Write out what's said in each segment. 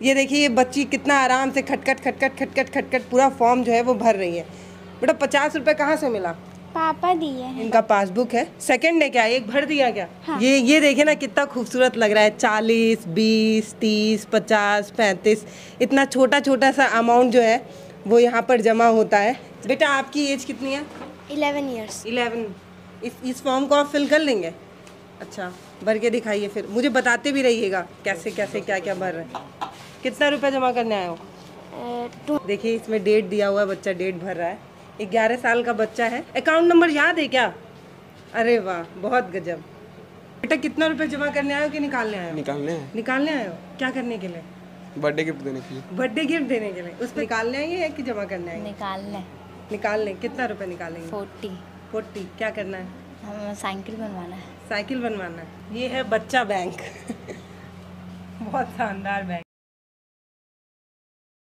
ये देखिए ये बच्ची कितना आराम से खटखट खटखट खटखट खटखट पूरा फॉर्म जो है वो भर रही है। बेटा 50 रुपये कहाँ से मिला? पापा दिए हैं। इनका पासबुक है, सेकंड ने क्या एक भर दिया क्या? हाँ। ये देखिए ना कितना खूबसूरत लग रहा है। 40, 20, 30, 50, 35 इतना छोटा छोटा सा अमाउंट जो है वो यहाँ पर जमा होता है। बेटा आपकी एज कितनी है? 11 ईयर्स। 11। इस फॉर्म को आप फिल कर लेंगे? अच्छा भर के दिखाइए, फिर मुझे बताते भी रहिएगा कैसे कैसे क्या क्या भर रहे हैं। कितना रुपया जमा करने आए हो? देखिए इसमें डेट दिया हुआ है, बच्चा डेट भर रहा है। 11 साल का बच्चा है। अकाउंट नंबर याद है क्या? अरे वाह बहुत गजब। बेटा कितना रुपया जमा करने आए हो कि निकालने आए हो? निकालने आए हो। क्या करने के लिए? बर्थडे गिफ्ट देने के लिए। बर्थडे गिफ्ट देने के लिए। उसमें निकालने आएंगे या कि जमा करने आएंगे? निकालने। कितना रुपया निकालेंगे? 40। क्या करना है? हमें साइकिल बनवाना है। साइकिल बनवाना है। ये है बच्चा बैंक बहुत शानदार बैंक।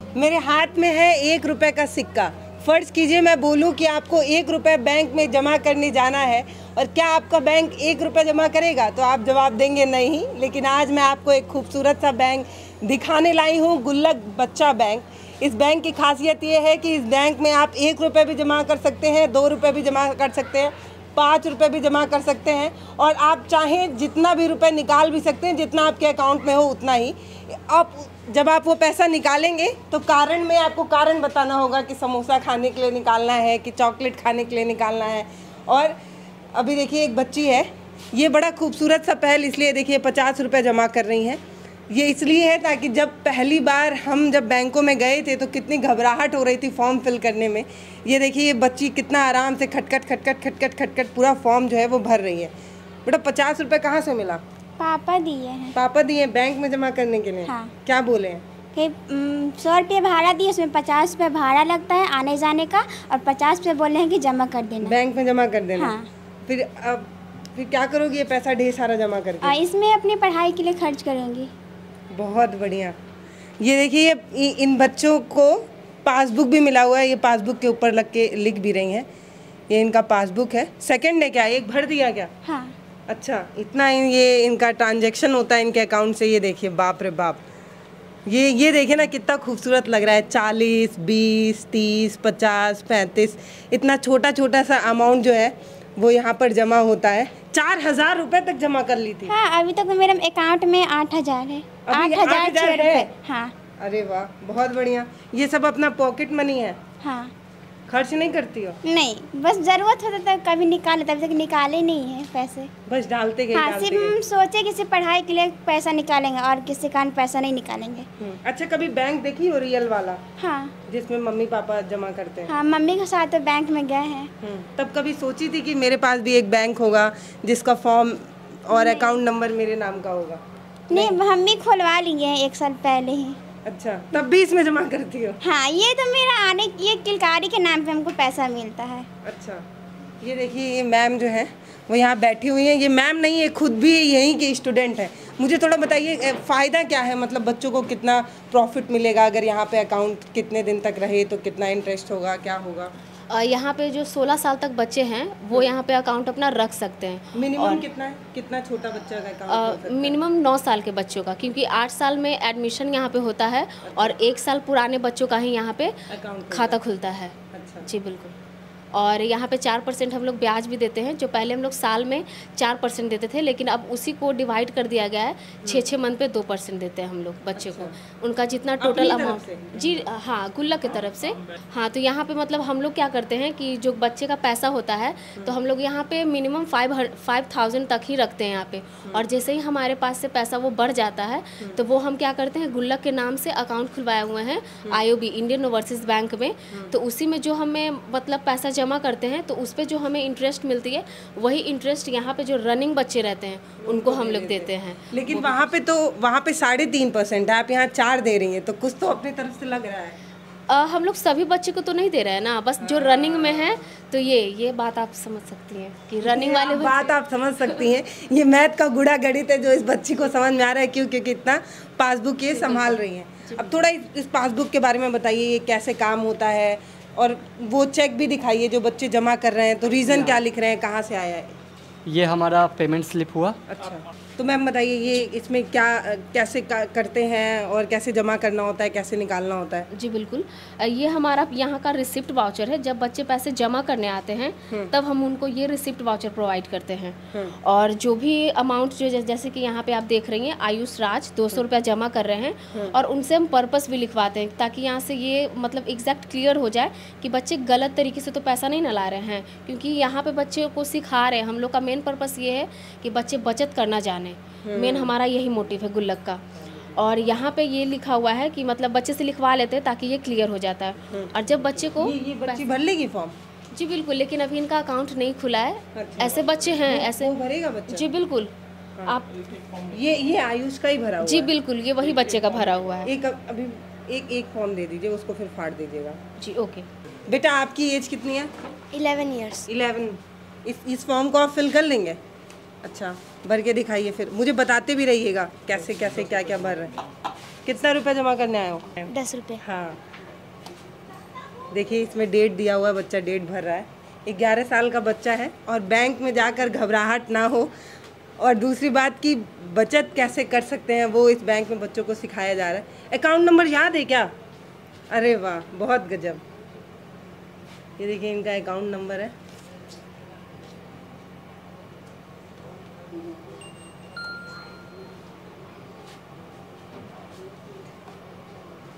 मेरे हाथ में है 1 रुपए का सिक्का। फर्ज कीजिए मैं बोलूं कि आपको 1 रुपए बैंक में जमा करने जाना है, और क्या आपका बैंक 1 रुपए जमा करेगा? तो आप जवाब देंगे नहीं। लेकिन आज मैं आपको एक खूबसूरत सा बैंक दिखाने लाई हूँ, गुल्लक बच्चा बैंक। इस बैंक की खासियत ये है कि इस बैंक में आप 1 रुपये भी जमा कर सकते हैं, 2 रुपये भी जमा कर सकते हैं, 5 रुपये भी जमा कर सकते हैं, और आप चाहें जितना भी रुपए निकाल भी सकते हैं, जितना आपके अकाउंट में हो उतना ही। आप जब आप वो पैसा निकालेंगे तो कारण में आपको कारण बताना होगा कि समोसा खाने के लिए निकालना है कि चॉकलेट खाने के लिए निकालना है। और अभी देखिए एक बच्ची है, ये बड़ा खूबसूरत सा पहल इसलिए देखिए 50 रुपये जमा कर रही हैं। ये इसलिए है ताकि जब पहली बार हम जब बैंकों में गए थे तो कितनी घबराहट हो रही थी फॉर्म फिल करने में। ये देखिए ये बच्ची कितना आराम से खटखट खटखट खटखट खटखट पूरा फॉर्म जो है वो भर रही है। बेटा 50 रुपये कहाँ से मिला? पापा दिए हैं। पापा दिए बैंक में जमा करने के लिए? हाँ। क्या बोले हैं? कि 100 रुपये भाड़ा दिए, उसमें 50 रुपये भाड़ा लगता है आने जाने का, और 50 रुपये बोले हैं कि जमा कर देना, बैंक में जमा कर देना। हाँ। फिर क्या करोगी ये पैसा ढेर सारा जमा करके? इसमें अपनी पढ़ाई के लिए खर्च करूँगी। बहुत बढ़िया। ये देखिए ये इन बच्चों को पासबुक भी मिला हुआ है, ये पासबुक के ऊपर लिख भी रही हैं। ये इनका पासबुक है। सेकंड ने क्या एक भर दिया क्या? हाँ। अच्छा इतना ये इनका ट्रांजैक्शन होता है इनके अकाउंट से। ये देखिए बाप रे बाप, ये देखिए ना कितना खूबसूरत लग रहा है। 40, 20, 30, 50, 35 इतना छोटा छोटा सा अमाउंट जो है वो यहाँ पर जमा होता है। 4000 रुपये तक जमा कर ली थी। हाँ अभी तक तो मेरे अकाउंट में 8000 है। 8006 रुपये। हाँ। अरे वाह बहुत बढ़िया। ये सब अपना पॉकेट मनी है? हाँ। खर्च नहीं करती हो? नहीं, बस ज़रूरत होता तो कभी निकाले, तभी तक निकाले नहीं है पैसे। बस डालते गए। हाँ, सिर्फ सोचे किसी पढ़ाई के लिए पैसा निकालेंगे और किसी कारण पैसा नहीं निकालेंगे। अच्छा कभी बैंक देखी हो रियल वाला? हाँ। जिसमें मम्मी पापा जमा करते हैं? हाँ मम्मी के साथ तो बैंक में गए हैं। तब कभी सोची थी कि मेरे पास भी एक बैंक होगा जिसका फॉर्म और अकाउंट नंबर मेरे नाम का होगा? नहीं, हम भी खुलवा लिए हैं 1 साल पहले ही। अच्छा तब भी इसमें जमा करती हो? हाँ, ये तो मेरा ये किलकारी के नाम पे हमको पैसा मिलता है। अच्छा ये देखिए ये मैम जो है वो यहाँ बैठी हुई है। ये मैम नहीं है, खुद भी यहीं की स्टूडेंट है। मुझे थोड़ा बताइए फ़ायदा क्या है, मतलब बच्चों को कितना प्रॉफिट मिलेगा अगर यहाँ पे अकाउंट कितने दिन तक रहे तो कितना इंटरेस्ट होगा, क्या होगा? यहाँ पे जो 16 साल तक बच्चे हैं वो यहाँ पे अकाउंट अपना रख सकते हैं। मिनिमम कितना है? कितना छोटा बच्चा का अकाउंट? मिनिमम 9 साल के बच्चों का, क्योंकि 8 साल में एडमिशन यहाँ पे होता है। और 1 साल पुराने बच्चों का ही यहाँ पे खाता खुलता है। अच्छा जी बिल्कुल। और यहाँ पे 4% हम लोग ब्याज भी देते हैं। जो पहले हम लोग साल में 4% देते थे, लेकिन अब उसी को डिवाइड कर दिया गया है। 6 मंथ पे 2% देते हैं हम लोग बच्चे को। उनका जितना टोटल अमाउंट। जी हाँ, गुल्लक की तरफ से। हाँ, तो यहाँ पे मतलब हम लोग क्या करते हैं कि जो बच्चे का पैसा होता है तो हम लोग यहाँ पे मिनिमम 5000 तक ही रखते हैं यहाँ पे। और जैसे ही हमारे पास से पैसा वो बढ़ जाता है तो वो हम क्या करते हैं, गुल्लक के नाम से अकाउंट खुलवाए हुए हैं IOB, इंडियन ओवरसीज बैंक में। तो उसी में जो हमें मतलब पैसा जमा करते हैं तो उस पे जो हमें इंटरेस्ट मिलती है, वही इंटरेस्ट यहाँ पे जो रनिंग बच्चे रहते हैं उनको हम लोग देते हैं। लेकिन वहाँ पे 3.5% है, आप यहाँ 4 दे रही हैं, तो कुछ तो अपनी तरफ से लग रहा है। हम लोग सभी बच्चे को तो नहीं दे रहे हैं ना, बस जो रनिंग में है। तो ये बात आप समझ सकती हैं कि रनिंग वाले बात आप समझ सकती हैं। ये मैथ का गुड़ा गणित है जो इस बच्ची को समझ में आ रहा है, क्योंकि इतना पासबुक ये संभाल रही हैं। अब थोड़ा इस पासबुक के बारे में बताइए, ये कैसे काम होता है, और वो चेक भी दिखाइए जो बच्चे जमा कर रहे हैं, तो रीज़न क्या लिख रहे हैं, कहाँ से आया है? ये हमारा पेमेंट स्लिप हुआ। अच्छा तो मैम बताइए ये इसमें क्या कैसे करते हैं और कैसे जमा करना होता है, कैसे निकालना होता है? जी बिल्कुल, ये हमारा यहाँ का रिसिप्ट वाउचर है। जब बच्चे पैसे जमा करने आते हैं तब हम उनको ये रिसिप्ट वाउचर प्रोवाइड करते हैं। और जो भी अमाउंट जो जैसे कि यहाँ पे आप देख रही हैं आयुष राज 200 रुपया जमा कर रहे हैं और उनसे हम पर्पस भी लिखवाते हैं ताकि यहाँ से ये मतलब एग्जैक्ट क्लियर हो जाए कि बच्चे गलत तरीके से तो पैसा नहीं ना ला रहे हैं, क्योंकि यहाँ पे बच्चे को सिखा रहे हैं। हम लोग का मेन पर्पस ये है कि बच्चे बचत करना जाने, मेन हमारा यही मोटिव है गुल्लक का। और यहाँ पे ये लिखा हुआ है कि मतलब बच्चे से लिखवा लेते हैं ताकि ये क्लियर हो जाता है। और जब बच्चे को ये बच्ची भर लेगी फॉर्म? जी बिल्कुल, लेकिन अभी इनका अकाउंट नहीं खुला है। अच्छा। ऐसे बच्चे हैं ऐसे वो भरेगा बच्चा? जी बिल्कुल। आप ये आयुष का ही भरा हुआ जी है? बिल्कुल, ये वही बच्चे का भरा हुआ है। एक अभी एक फॉर्म दे दीजिए, उसको फिर फाड़ दीजिएगा। जी ओके। बेटा आपकी एज कितनी है? 11 ईयर्स। 11। इस फॉर्म को आप फिल कर लेंगे? अच्छा, भर के दिखाइए, फिर मुझे बताते भी रहिएगा कैसे कैसे क्या क्या भर रहे हैं। कितना रुपया जमा करने आए हो? 10 रुपये। हाँ, देखिए इसमें डेट दिया हुआ है, बच्चा डेट भर रहा है। 11 साल का बच्चा है और बैंक में जाकर घबराहट ना हो। और दूसरी बात कि बचत कैसे कर सकते हैं वो इस बैंक में बच्चों को सिखाया जा रहा है। अकाउंट नंबर याद है क्या? अरे वाह, बहुत गजब। ये देखिए इनका अकाउंट नंबर है।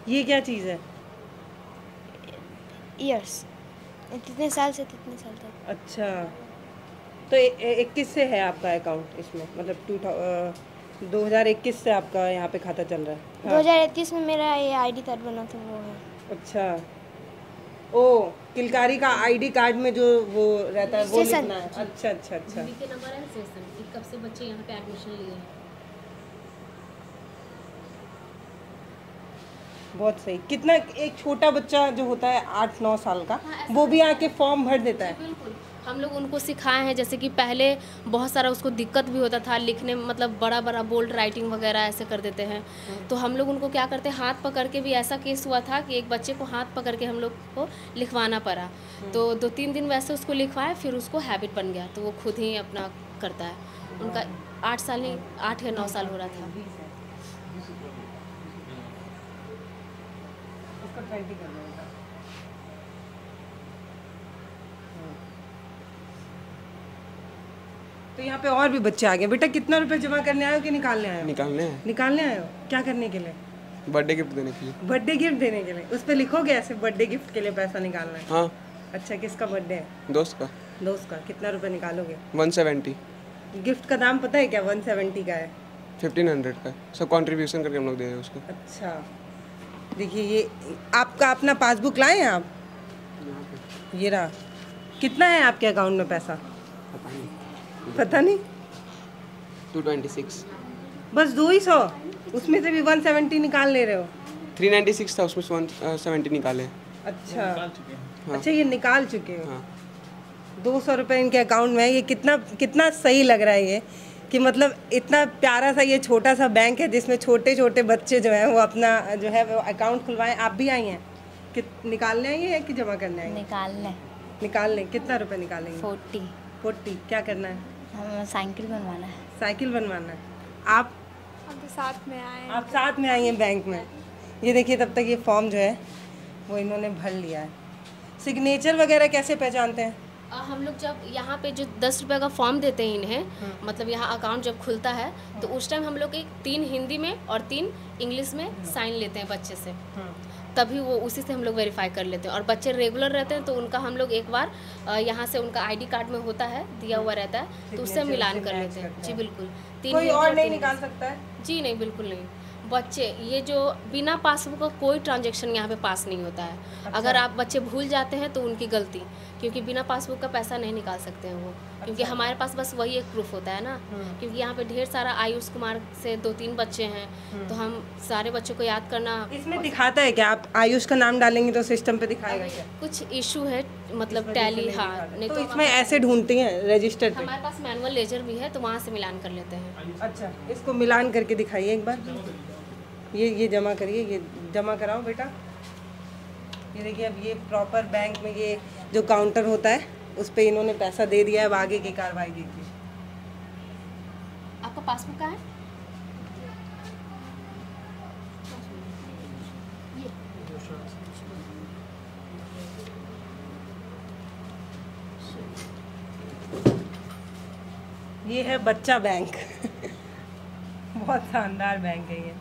ये क्या चीज़ है? ईयर्स, कितने साल से कितने साल तक। अच्छा, तो 21 से है आपका अकाउंट इसमें, मतलब 2021 से आपका यहाँ पे खाता चल रहा है? 2031 में मेरा ये आईडी कार्ड बना था वो है। अच्छा, ओ किलकारी का आईडी कार्ड में जो वो रहता है वो सेशन। लिखना है। अच्छा अच्छा अच्छा। के नंबर है सेशन कि कब से बच्चे यहाँ पे एडमिशन लिए हैं। बहुत सही। कितना एक छोटा बच्चा जो होता है 8-9 साल का, वो भी आके फॉर्म भर देता है? बिल्कुल, हम लोग उनको सिखाए हैं। जैसे कि पहले बहुत सारा उसको दिक्कत भी होता था लिखने में, मतलब बड़ा बड़ा बोल्ड राइटिंग वगैरह ऐसे कर देते हैं। तो हम लोग उनको क्या करते हैं, हाथ पकड़ के भी, ऐसा केस हुआ था कि एक बच्चे को हाथ पकड़ के हम लोग को लिखवाना पड़ा। तो 2-3 दिन वैसे उसको लिखवाए, फिर उसको हैबिट बन गया तो वो खुद ही अपना करता है। उनका 8 या 9 साल हो रहा था। तो यहाँ पे और भी बच्चे आ गए। बेटा कितना रुपए जमा करने आए हो कि निकालने आए हो? निकालने आए हो। क्या करने के लिए? बर्थडे गिफ्ट देने के लिए। बर्थडे गिफ्ट देने के लिए? उस पे लिखोगे ऐसे बर्थडे गिफ्ट के लिए पैसा निकालना है? हाँ। अच्छा, किसका बर्थडे है? दोस्त का। दोस्त का। कितना रुपए निकालोगे? 170। गिफ्ट का दाम पता है क्या? 170 का है। 1500 का सब कंट्रीब्यूशन करके हम लोग दे रहे हैं उसको। अच्छा, देखिए ये आपका अपना पासबुक लाए हैं आप? ये रहा। कितना है आपके अकाउंट में पैसा? पता नहीं। 226। बस 200? उसमें से भी 170 निकाल ले रहे हो? 396 था, उसमें से 170 निकाले। अच्छा हाँ। अच्छा, ये निकाल चुके हो? हाँ। 200 रुपये इनके अकाउंट में है। ये कितना कितना सही लग रहा है ये कि मतलब इतना प्यारा सा ये छोटा सा बैंक है जिसमें छोटे छोटे बच्चे जो हैं वो अपना जो है वो अकाउंट खुलवाएं। आप भी आई हैं कि निकालने आई हैं कि जमा करने आई हैं? निकालने। कितना रुपए निकालेंगे? 40। क्या करना है? हमें साइकिल बनवाना है। साइकिल बनवाना है। आप तो साथ में आए। आप साथ में आई हैं बैंक में। ये देखिए तब तक ये फॉर्म जो है वो इन्होंने भर लिया है। सिग्नेचर वगैरह कैसे पहचानते हैं? हम लोग जब यहाँ पे जो 10 रुपये का फॉर्म देते हैं इन्हें, मतलब यहाँ अकाउंट जब खुलता है तो उस टाइम हम लोग 3 हिंदी में और 3 इंग्लिश में साइन लेते हैं बच्चे से, तभी वो उसी से हम लोग वेरीफाई कर लेते हैं। और बच्चे रेगुलर रहते हैं तो उनका हम लोग एक बार यहाँ से उनका आईडी कार्ड में होता है, दिया हुआ रहता है, तो उससे मिलान कर लेते हैं। जी बिल्कुल। कोई और नहीं निकाल सकता है? जी नहीं, बिल्कुल नहीं। बच्चे ये जो बिना पासबुक का कोई ट्रांजैक्शन यहाँ पे पास नहीं होता है। अच्छा। अगर आप बच्चे भूल जाते हैं तो उनकी गलती, क्योंकि बिना पासबुक का पैसा नहीं निकाल सकते हैं वो। अच्छा। क्योंकि हमारे पास बस वही एक प्रूफ होता है ना, क्योंकि यहाँ पे ढेर सारा आयुष कुमार से 2-3 बच्चे हैं, तो हम सारे बच्चों को याद करना। इसमें दिखाता है क्या? आप आयुष का नाम डालेंगे तो सिस्टम पे दिखाएगा क्या? कुछ इशू है, मतलब टैली। हाँ, नहीं तो इसमें ऐसे ढूंढती हैं रजिस्टर पे? हमारे पास मैनुअल लेजर भी है तो वहाँ से मिलान कर लेते हैं। अच्छा, इसको मिलान करके दिखाइए एक बार। ये जमा करिए, ये जमा कराओ बेटा। ये देखिए अब ये प्रॉपर बैंक में ये जो काउंटर होता है उस पे इन्होंने पैसा दे दिया है। अब आगे की कार्रवाई देखिए। आपका पासबुक कहाँ है? ये है बच्चा बैंक। बहुत शानदार बैंक है ये।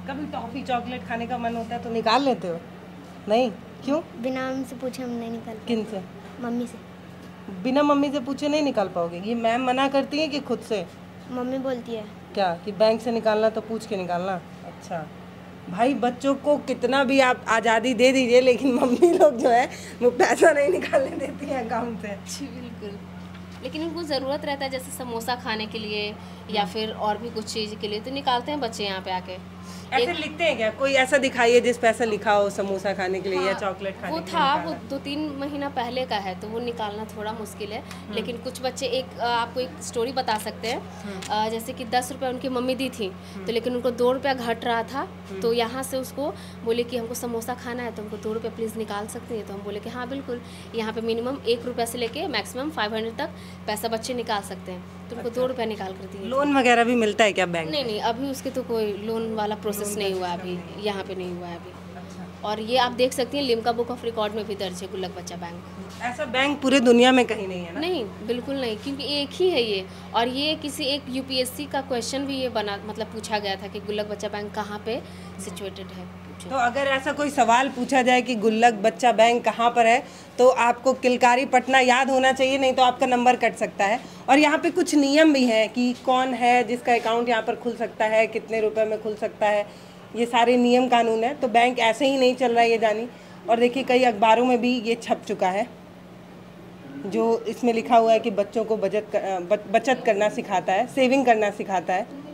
कभी टॉफी चॉकलेट खाने का मन होता है तो निकाल लेते हो? नहीं, क्यों? बिना हमसे पूछे हम नहीं निकाल किन से? मम्मी से। बिना मम्मी से पूछे नहीं निकाल पाओगे? ये मैम मना करती है कि खुद से? मम्मी बोलती है। क्या कि बैंक से निकालना तो पूछ के निकालना? अच्छा भाई, बच्चों को कितना भी आप आज़ादी दे दीजिए, लेकिन मम्मी लोग जो है वो पैसा नहीं निकालने देती हैं अकाउंट से। जी बिल्कुल, लेकिन उनको ज़रूरत रहता है जैसे समोसा खाने के लिए या फिर और भी कुछ चीज़ के लिए, तो निकालते हैं बच्चे यहाँ पे आके। ऐसे लिखते हैं क्या? कोई ऐसा दिखाइए जिस पे ऐसा लिखा हो समोसा खाने के लिए या चॉकलेट खाने वो के लिए था, निकाला। वो 2-3 महीना पहले का है, तो वो निकालना थोड़ा मुश्किल है। लेकिन कुछ बच्चे आपको एक स्टोरी बता सकते हैं। जैसे कि 10 रुपये उनकी मम्मी दी थी, तो लेकिन उनको 2 रुपया घट रहा था, तो यहाँ से उसको बोले कि हमको समोसा खाना है, तो हमको 2 रुपये प्लीज़ निकाल सकते हैं? तो हम बोले कि हाँ बिल्कुल, यहाँ पे मिनिमम 1 रुपये से लेके मैक्सिमम 500 तक पैसा बच्चे निकाल सकते हैं, तो उनको 2 रुपया निकाल कर दिए। लोन वगैरह भी मिलता है क्या बैंक? नहीं, अभी उसके तो कोई लोन वाला प्रोसेस नहीं हुआ अभी, यहाँ पे नहीं हुआ है अभी। और ये आप देख सकती हैं लिम्का बुक ऑफ रिकॉर्ड में भी दर्ज है गुल्लक बच्चा बैंक। ऐसा बैंक पूरे दुनिया में कहीं नहीं है ना? नहीं, बिल्कुल नहीं, क्योंकि एक ही है ये। और ये किसी एक यूपीएससी का क्वेश्चन भी ये बना, मतलब पूछा गया था कि गुल्लक बच्चा बैंक कहाँ पे सिचुएटेड है। तो अगर ऐसा कोई सवाल पूछा जाए कि गुल्लक बच्चा बैंक कहाँ पर है, तो आपको किलकारी पटना याद होना चाहिए, नहीं तो आपका नंबर कट सकता है। और यहाँ पे कुछ नियम भी हैं कि कौन है जिसका अकाउंट यहाँ पर खुल सकता है, कितने रुपए में खुल सकता है, ये सारे नियम कानून है। तो बैंक ऐसे ही नहीं चल रहा है, ये जानी। और देखिए कई अखबारों में भी ये छप चुका है, जो इसमें लिखा हुआ है कि बच्चों को बचत करना सिखाता है, सेविंग करना सिखाता है।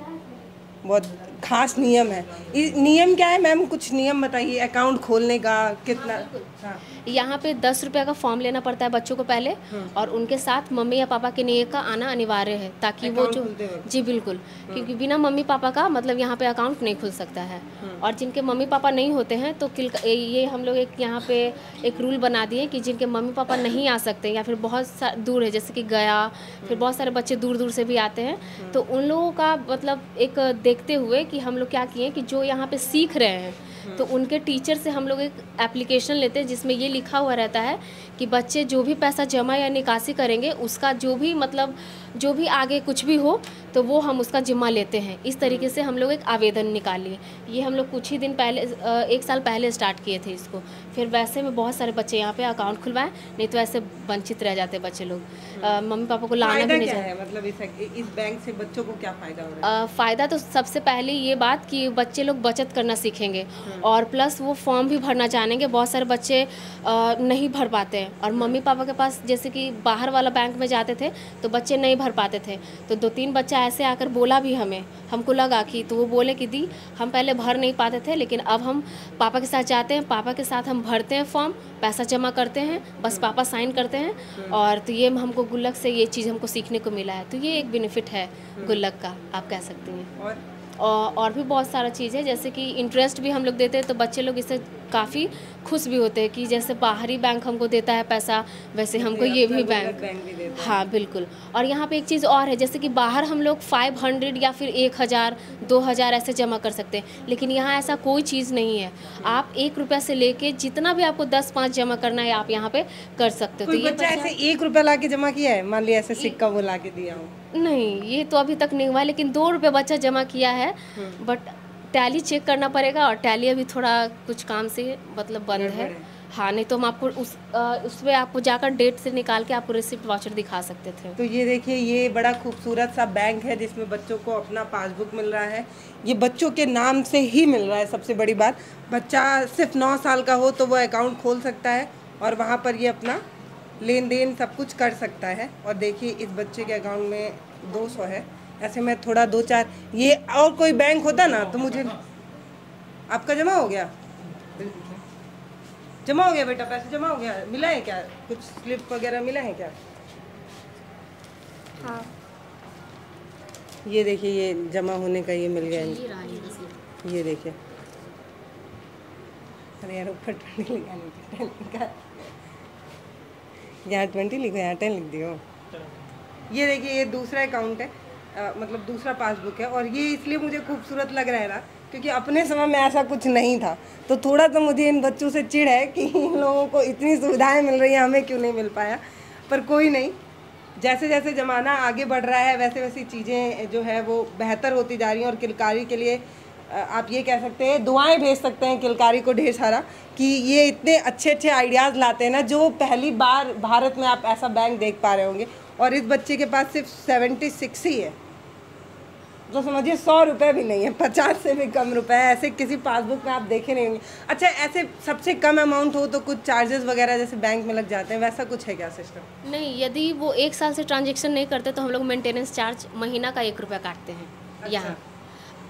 बहुत खास नियम है। नियम क्या है मैम? कुछ नियम बताइए अकाउंट खोलने का। कितना? हाँ। यहाँ पे 10 रुपये का फॉर्म लेना पड़ता है बच्चों को पहले, और उनके साथ मम्मी या पापा के नेम का आना अनिवार्य है, ताकि वो जो जी बिल्कुल, क्योंकि बिना मम्मी पापा का मतलब यहाँ पे अकाउंट नहीं खुल सकता है। और जिनके मम्मी पापा नहीं होते हैं तो ये हम लोग एक यहाँ पे एक रूल बना दिए कि जिनके मम्मी पापा नहीं आ सकते या फिर बहुत दूर है, जैसे कि गया, फिर बहुत सारे बच्चे दूर दूर से भी आते हैं, तो उन लोगों का मतलब एक देखते हुए कि हम लोग क्या किए कि जो यहाँ पे सीख रहे हैं तो उनके टीचर से हम लोग एक एप्लीकेशन लेते हैं जिसमें ये लिखा हुआ रहता है कि बच्चे जो भी पैसा जमा या निकासी करेंगे उसका जो भी मतलब जो भी आगे कुछ भी हो तो वो हम उसका जिम्मा लेते हैं। इस तरीके से हम लोग एक आवेदन निकालिए। ये हम लोग कुछ ही दिन पहले 1 साल पहले स्टार्ट किए थे इसको। फिर वैसे में बहुत सारे बच्चे यहाँ पे अकाउंट खुलवाएं, नहीं तो ऐसे वंचित रह जाते बच्चे लोग। मम्मी पापा को लाना भी नहीं है। मतलब इस बैंक से बच्चों को क्या फ़ायदा हो रहा है? फ़ायदा तो सबसे पहले ये बात कि बच्चे लोग बचत करना सीखेंगे और प्लस वो फॉर्म भी भरना जानेंगे। बहुत सारे बच्चे नहीं भर पाते हैं और मम्मी पापा के पास जैसे कि बाहर वाला बैंक में जाते थे तो बच्चे नहीं भर पाते थे, तो 2-3 बच्चा ऐसे आकर बोला भी हमको लगा कि तो वो बोले कि दी हम पहले भर नहीं पाते थे, लेकिन अब हम पापा के साथ जाते हैं, पापा के साथ हम भरते हैं फॉर्म, पैसा जमा करते हैं, बस पापा साइन करते हैं। और तो ये हमको गुल्लक से ये चीज़ हमको सीखने को मिला है, तो ये एक बेनिफिट है गुल्लक का, आप कह सकते हैं। और भी बहुत सारा चीज़ है, जैसे कि इंटरेस्ट भी हम लोग देते हैं तो बच्चे लोग इससे काफ़ी खुश भी होते हैं कि जैसे बाहरी बैंक हमको देता है पैसा, वैसे हमको ये भी बैंक। हाँ बिल्कुल। और यहाँ पे एक चीज़ और है, जैसे कि बाहर हम लोग 500 या फिर 1000 2000 ऐसे जमा कर सकते हैं, लेकिन यहाँ ऐसा कोई चीज़ नहीं है। आप 1 रुपया से लेके जितना भी आपको 10-5 जमा करना है आप यहाँ पे कर सकते हो। तो ये बच्चा ऐसे 1 रुपया ला के जमा किया है? मान लिया ऐसे सिक्का वो ला के दिया हो? नहीं, ये तो अभी तक नहीं हुआ, लेकिन 2 रुपये बच्चा जमा किया है। बट टैली चेक करना पड़ेगा और टैली अभी थोड़ा कुछ काम से मतलब बंद है। हाँ, नहीं तो हम आपको उसमें आपको जाकर डेट से निकाल के आपको रिसिप्ट वाउचर दिखा सकते थे। तो ये देखिए, ये बड़ा खूबसूरत सा बैंक है जिसमें बच्चों को अपना पासबुक मिल रहा है। ये बच्चों के नाम से ही मिल रहा है। सबसे बड़ी बात, बच्चा सिर्फ 9 साल का हो तो वो अकाउंट खोल सकता है और वहाँ पर ये अपना लेन देन सब कुछ कर सकता है। और देखिए इस बच्चे के अकाउंट में 200 है। ऐसे में थोड़ा 2-4 ये और कोई बैंक होता ना तो मुझे। आपका जमा हो गया? जमा हो गया बेटा, पैसे जमा हो गया? मिला है क्या? कुछ स्लिप वगैरह मिला है क्या? हाँ। ये देखिए, ये जमा होने का ये मिल गया। ये देखिए, अरे यार ऊपर 20 लिखा नहीं, 10 लिखा। यहाँ 20 लिखो, यहाँ 10 लिख दियो। ये देखिए, ये दूसरा अकाउंट है, मतलब दूसरा पासबुक है। और ये इसलिए मुझे खूबसूरत लग रहा है ना, क्योंकि अपने समय में ऐसा कुछ नहीं था। तो थोड़ा तो मुझे इन बच्चों से चिढ़ है कि इन लोगों को इतनी सुविधाएं मिल रही हैं, हमें क्यों नहीं मिल पाया। पर कोई नहीं, जैसे जैसे ज़माना आगे बढ़ रहा है वैसे वैसी चीज़ें जो है वो बेहतर होती जा रही हैं। और किलकारी के लिए आप ये कह सकते हैं, दुआएं भेज सकते हैं किलकारी को ढेर सारा, कि ये इतने अच्छे अच्छे आइडियाज़ लाते हैं ना, जो पहली बार भारत में आप ऐसा बैंक देख पा रहे होंगे। और इस बच्चे के पास सिर्फ 76 ही है, तो समझिए 100 रुपये भी नहीं है, 50 से भी कम रुपए है। ऐसे किसी पासबुक में आप देखे नहीं होंगे। अच्छा, ऐसे सबसे कम अमाउंट हो तो कुछ चार्जेस वगैरह जैसे बैंक में लग जाते हैं, वैसा कुछ है क्या सिस्टम? नहीं, यदि वो 1 साल से ट्रांजेक्शन नहीं करते तो हम लोग मेंटेनेंस चार्ज महीना का 1 रुपया काटते हैं। अच्छा। यहाँ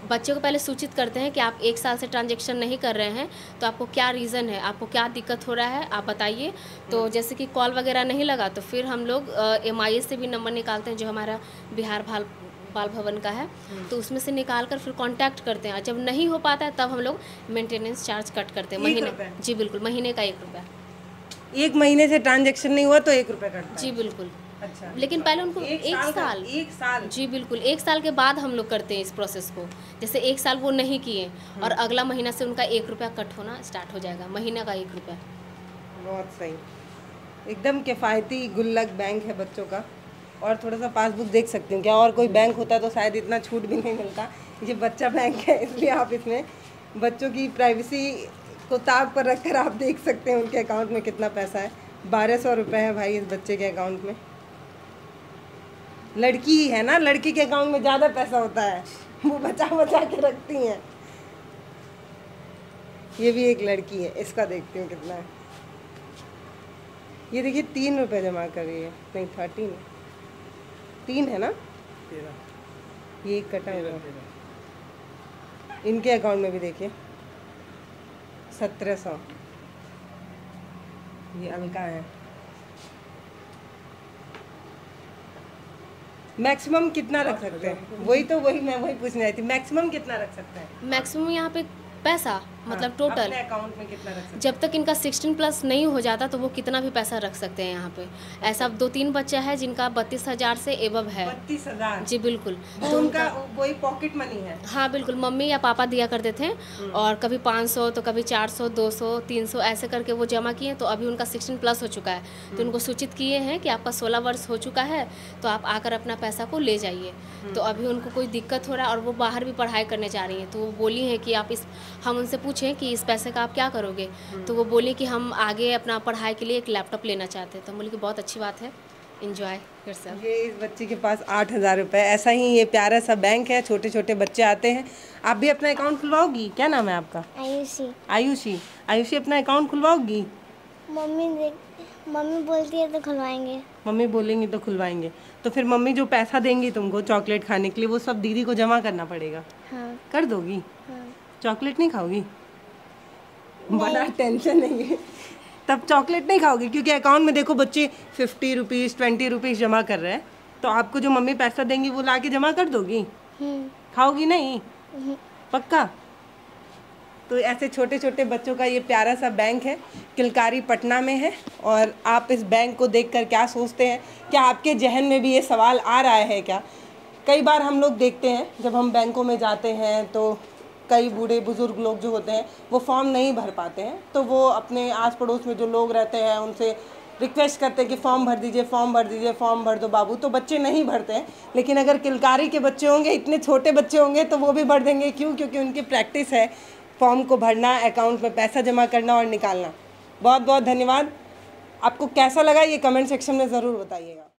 बच्चों को पहले सूचित करते हैं कि आप 1 साल से ट्रांजेक्शन नहीं कर रहे हैं, तो आपको क्या रीज़न है, आपको क्या दिक्कत हो रहा है, आप बताइए। तो जैसे कि कॉल वगैरह नहीं लगा तो फिर हम लोग MIS से भी नंबर निकालते हैं, जो हमारा बिहार बाल भवन का है, तो उसमें से निकाल कर फिर कांटेक्ट करते हैं। जब नहीं हो पाता है तब हम लोग मेंटेनेंस चार्ज कट करते हैं महीने। जी बिल्कुल, महीने का 1 रुपया। 1 महीने से ट्रांजेक्शन नहीं हुआ तो 1 रुपया कटता है? जी बिल्कुल। अच्छा, लेकिन पहले उनको एक एक साल। जी बिल्कुल, 1 साल के बाद हम लोग करते हैं इस प्रोसेस को। जैसे 1 साल वो नहीं किए और अगला महीना से उनका 1 रुपया कट होना स्टार्ट हो जाएगा, महीना का 1 रुपया। बहुत सही, एकदम किफ़ायती गुल्लक बैंक है बच्चों का। और थोड़ा सा पासबुक देख सकती हूँ क्या? और कोई बैंक होता तो शायद इतना छूट भी नहीं मिलता। ये बच्चा बैंक है, इसलिए आप इसमें बच्चों की प्राइवेसी को ताक पर रखकर आप देख सकते हैं उनके अकाउंट में कितना पैसा है। 1200 रुपये है भाई इस बच्चे के अकाउंट में। लड़की ही है ना, लड़की के अकाउंट में ज़्यादा पैसा होता है, वो बचा बचा के रखती हैं। ये भी एक लड़की है, इसका देखती हूँ कितना है। ये देखिए 3 रुपये जमा कर रही है, नहीं 13 है, 3 है ना, 13। ये कटा हुआ है। इनके अकाउंट में भी देखिए 1700, ये अलका है। मैक्सिमम कितना रख सकते हैं? वही मैं पूछने आई थी, मैक्सिमम कितना रख सकते हैं? मैक्सिमम यहाँ पे पैसा मतलब टोटल अपने अकाउंट में कितना रख सकते हैं? जब तक इनका 16 प्लस नहीं हो जाता तो वो कितना भी पैसा रख सकते हैं यहाँ पे। ऐसा 2-3 बच्चा है जिनका 32,000 से एबव है। 32,000? जी बिल्कुल। तो उनका वही पॉकेट मनी है? हाँ बिल्कुल, मम्मी या पापा दिया करते थे, और कभी 500 तो कभी 400, 200, 300 ऐसे करके वो जमा किए। तो अभी उनका 16 प्लस हो चुका है, तो उनको सूचित किए हैं कि आपका 16 वर्ष हो चुका है, तो आप आकर अपना पैसा को ले जाइए। तो अभी उनको कोई दिक्कत हो रहा है और वो बाहर भी पढ़ाई करने जा रही हैं, तो वो बोली है कि आप हम उनसे पूछें कि इस पैसे का आप क्या करोगे। तो वो बोली कि हम आगे अपना पढ़ाई के लिए एक लैपटॉप लेना चाहते हैं। तो हम बोले कि बहुत अच्छी बात है, एंजॉय कर सकते। ये इस बच्चे के पास 8,000 रुपये। ऐसा ही ये प्यारा सा बैंक है, छोटे छोटे बच्चे आते हैं। आप भी अपना अकाउंट खुलवाओगी? क्या नाम है आपका? आयुषी। आयुषी। आयुषी अपना अकाउंट खुलवाओगी? मम्मी बोलती है तो खुलवाएंगे। मम्मी बोलेंगी तो खुलवाएंगे। तो फिर मम्मी जो पैसा देंगी तुमको चॉकलेट खाने के लिए, वो सब दीदी को जमा करना पड़ेगा? हाँ। कर दोगी? हाँ। चॉकलेट नहीं खाओगी? बड़ा टेंशन है ये। तब चॉकलेट नहीं खाओगी, क्योंकि अकाउंट में देखो बच्चे 50 रुपीज़ 20 रुपीज़ जमा कर रहे हैं। तो आपको जो मम्मी पैसा देंगी वो ला के जमा कर दोगी? खाओगी नहीं? पक्का? तो ऐसे छोटे छोटे बच्चों का ये प्यारा सा बैंक है, किलकारी पटना में है। और आप इस बैंक को देखकर क्या सोचते हैं? क्या आपके जहन में भी ये सवाल आ रहा है क्या? कई बार हम लोग देखते हैं जब हम बैंकों में जाते हैं तो कई बूढ़े बुजुर्ग लोग जो होते हैं वो फॉर्म नहीं भर पाते हैं, तो वो अपने आस पड़ोस में जो लोग रहते हैं उनसे रिक्वेस्ट करते हैं कि फॉर्म भर दीजिए, फॉर्म भर दीजिए, फॉर्म भर दो बाबू। तो बच्चे नहीं भरते हैं। लेकिन अगर किलकारी के बच्चे होंगे, इतने छोटे बच्चे होंगे, तो वो भी भर देंगे। क्यों? क्योंकि उनकी प्रैक्टिस है फॉर्म को भरना, अकाउंट में पैसा जमा करना और निकालना। बहुत बहुत धन्यवाद। आपको कैसा लगा ये कमेंट सेक्शन में ज़रूर बताइएगा।